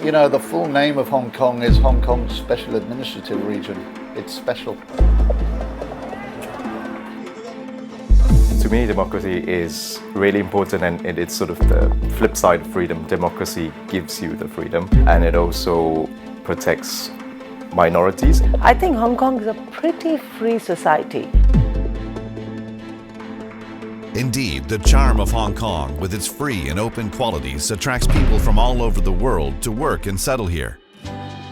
You know, the full name of Hong Kong is Hong Kong Special Administrative Region. It's special. To me, democracy is really important, and it's sort of the flip side of freedom. Democracy gives you the freedom, and it also protects minorities. I think Hong Kong is a pretty free society. Indeed, the charm of Hong Kong, with its free and open qualities, attracts people from all over the world to work and settle here.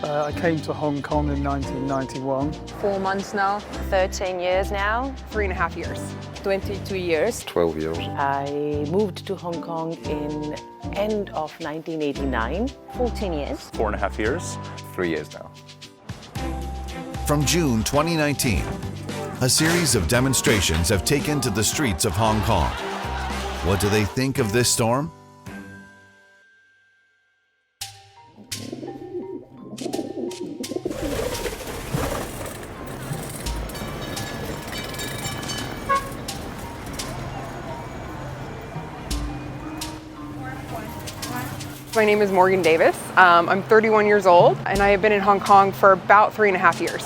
I came to Hong Kong in 1991. 4 months now. 13 years now. 3.5 years. 22 years. 12 years. I moved to Hong Kong in end of 1989. 14 years. 4.5 years. 3 years now. From June 2019, a series of demonstrations have taken to the streets of Hong Kong. What do they think of this storm? My name is Morgan Davis. I'm 31 years old, and I have been in Hong Kong for about 3.5 years.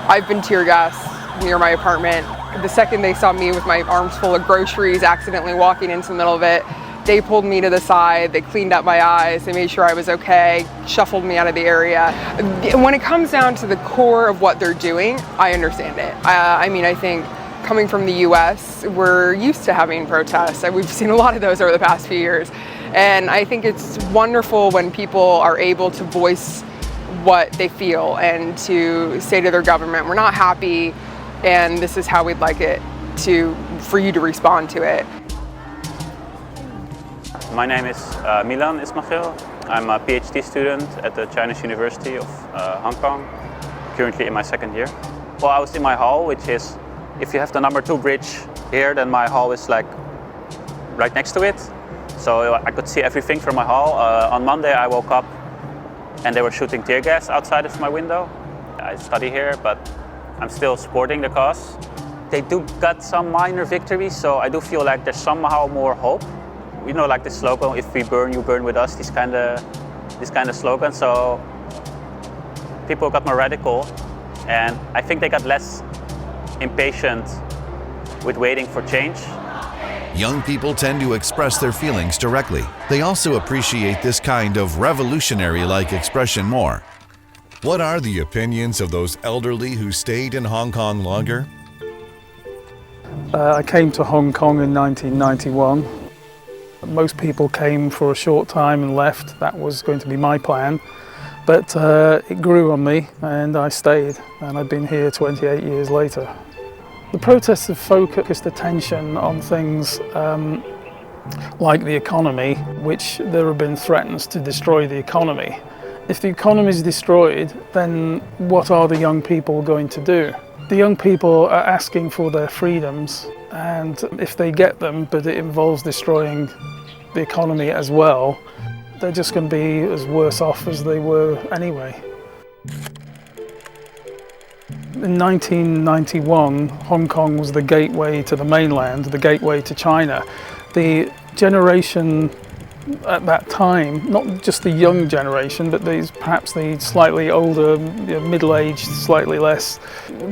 I've been tear gassed near my apartment. The second they saw me with my arms full of groceries, accidentally walking into the middle of it, they pulled me to the side, they cleaned up my eyes, they made sure I was okay, shuffled me out of the area. When it comes down to the core of what they're doing, I understand it. I think coming from the US, we're used to having protests. We've seen a lot of those over the past few years. And I think it's wonderful when people are able to voice what they feel and to say to their government, we're not happy and this is how we'd like it for you to respond to it. My name is Milan Ismail. I'm a PhD student at the Chinese University of Hong Kong, currently in my second year. Well, I was in my hall, which is, if you have the number 2 bridge here, then my hall is like right next to it. So I could see everything from my hall. On Monday I woke up and they were shooting tear gas outside of my window. I study here, but I'm still supporting the cause. They do got some minor victories, so I do feel like there's somehow more hope. You know, like the slogan, if we burn, you burn with us, this kind of slogan. So people got more radical, and I think they got less impatient with waiting for change. Young people tend to express their feelings directly. They also appreciate this kind of revolutionary-like expression more. What are the opinions of those elderly who stayed in Hong Kong longer? I came to Hong Kong in 1991. Most people came for a short time and left. That was going to be my plan. But it grew on me and I stayed, and I've been here 28 years later. The protests have focused attention on things like the economy, which there have been threats to destroy the economy. If the economy is destroyed, then what are the young people going to do? The young people are asking for their freedoms, and if they get them, but it involves destroying the economy as well, they're just going to be as worse off as they were anyway. In 1991, Hong Kong was the gateway to the mainland, the gateway to China. The generation at that time, not just the young generation, but perhaps the slightly older, middle-aged, slightly less,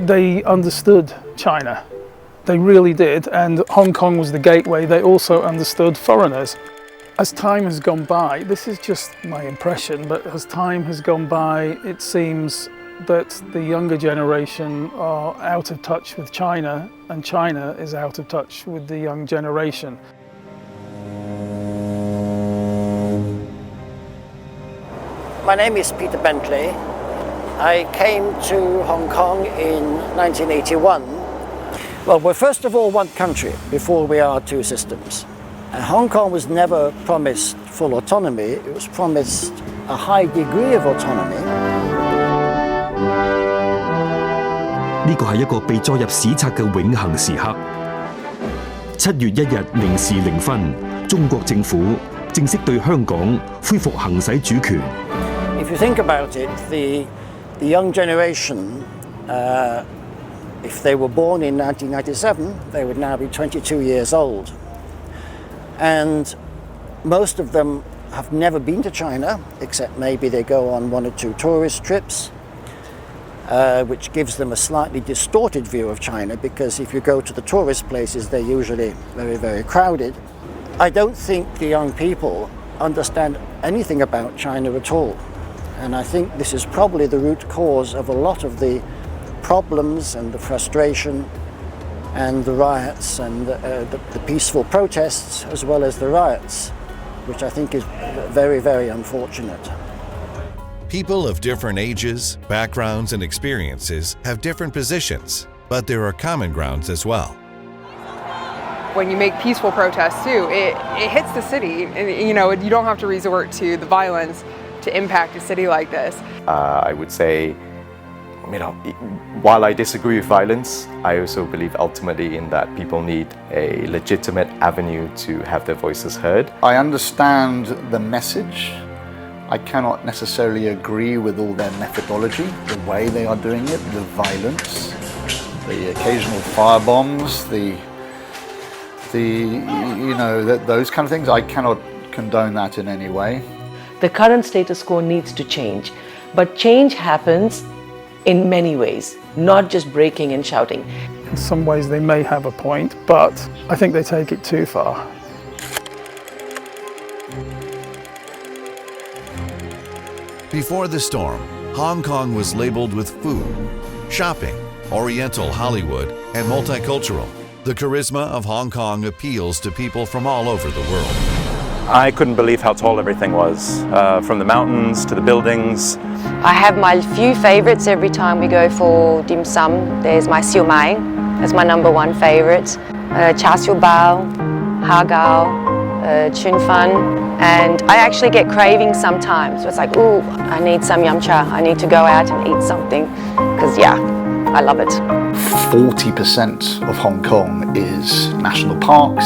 they understood China. They really did, and Hong Kong was the gateway. They also understood foreigners. As time has gone by, this is just my impression, but as time has gone by, it seems that the younger generation are out of touch with China, and China is out of touch with the young generation. My name is Peter Bentley. I came to Hong Kong in 1981. Well, we're first of all one country before we are two systems. Hong Kong was never promised full autonomy. It was promised a high degree of autonomy. 呢個係一個被載入史冊嘅永恆時刻。7月1日0時0分，中國政府正式對香港恢復行使主權。If you think about it, the young generation, if they were born in 1997, they would now be 22 years old. And most of them have never been to China, except maybe they go on 1 or 2 tourist trips, which gives them a slightly distorted view of China, because if you go to the tourist places, they're usually very, very crowded. I don't think the young people understand anything about China at all. And I think this is probably the root cause of a lot of the problems and the frustration and the riots and the peaceful protests, as well as the riots, which I think is very, very unfortunate. People of different ages, backgrounds, and experiences have different positions, but there are common grounds as well. When you make peaceful protests too, it hits the city. You know, you don't have to resort to the violence to impact a city like this. I would say, you know, while I disagree with violence, I also believe ultimately in that people need a legitimate avenue to have their voices heard. I understand the message. I cannot necessarily agree with all their methodology, the way they are doing it, the violence, the occasional firebombs, those kind of things. I cannot condone that in any way. The current status quo needs to change, but change happens in many ways, not just breaking and shouting. In some ways they may have a point, but I think they take it too far. Before the storm, Hong Kong was labeled with food, shopping, Oriental Hollywood, and multicultural. The charisma of Hong Kong appeals to people from all over the world. I couldn't believe how tall everything was, from the mountains to the buildings. I have my few favorites every time we go for dim sum. There's my siu mai, that's my #1 favorite. Char siu bao, ha gao, chun fan. And I actually get cravings sometimes. So it's like, ooh, I need some yum cha. I need to go out and eat something. Because yeah, I love it. 40% of Hong Kong is national parks,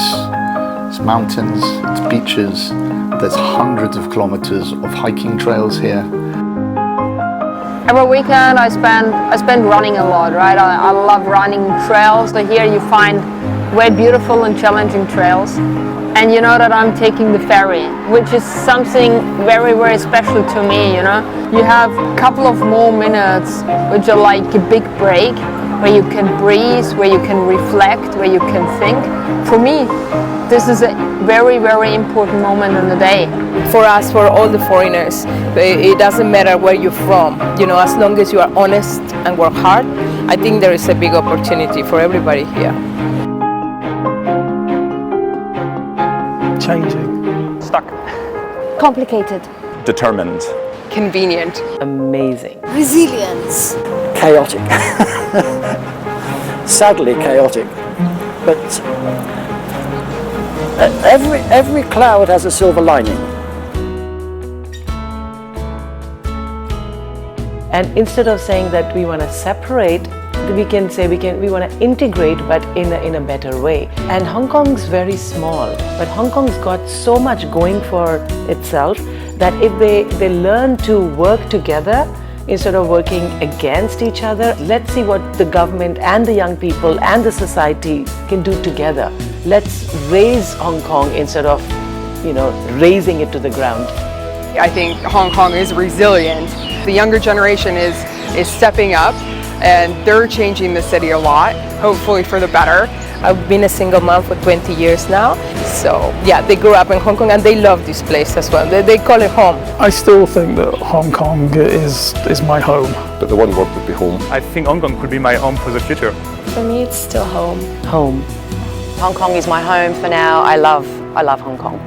it's mountains, it's beaches. There's hundreds of kilometers of hiking trails here. Every weekend I spend running a lot, right? I love running trails. So here you find very beautiful and challenging trails. And you know that I'm taking the ferry, which is something very, very special to me, you know? You have a couple of more minutes, which are like a big break, where you can breathe, where you can reflect, where you can think. For me, this is a very, very important moment in the day. For us, for all the foreigners, it doesn't matter where you're from. You know, as long as you are honest and work hard, I think there is a big opportunity for everybody here. Changing. Stuck. Complicated. Determined. Convenient. Amazing. Resilience. Chaotic. Sadly chaotic. But every cloud has a silver lining. And instead of saying that we want to separate, we can say we want to integrate, but in a better way. And Hong Kong's very small, but Hong Kong's got so much going for itself that if they learn to work together instead of working against each other, let's see what the government and the young people and the society can do together. Let's raise Hong Kong instead of, raising it to the ground. I think Hong Kong is resilient. The younger generation is stepping up, and they're changing the city a lot, hopefully for the better. I've been a single mom for 20 years now. So yeah, they grew up in Hong Kong and they love this place as well. They call it home. I still think that Hong Kong is my home. But the one word would be home. I think Hong Kong could be my home for the future. For me, it's still home. Home. Hong Kong is my home for now. I love Hong Kong.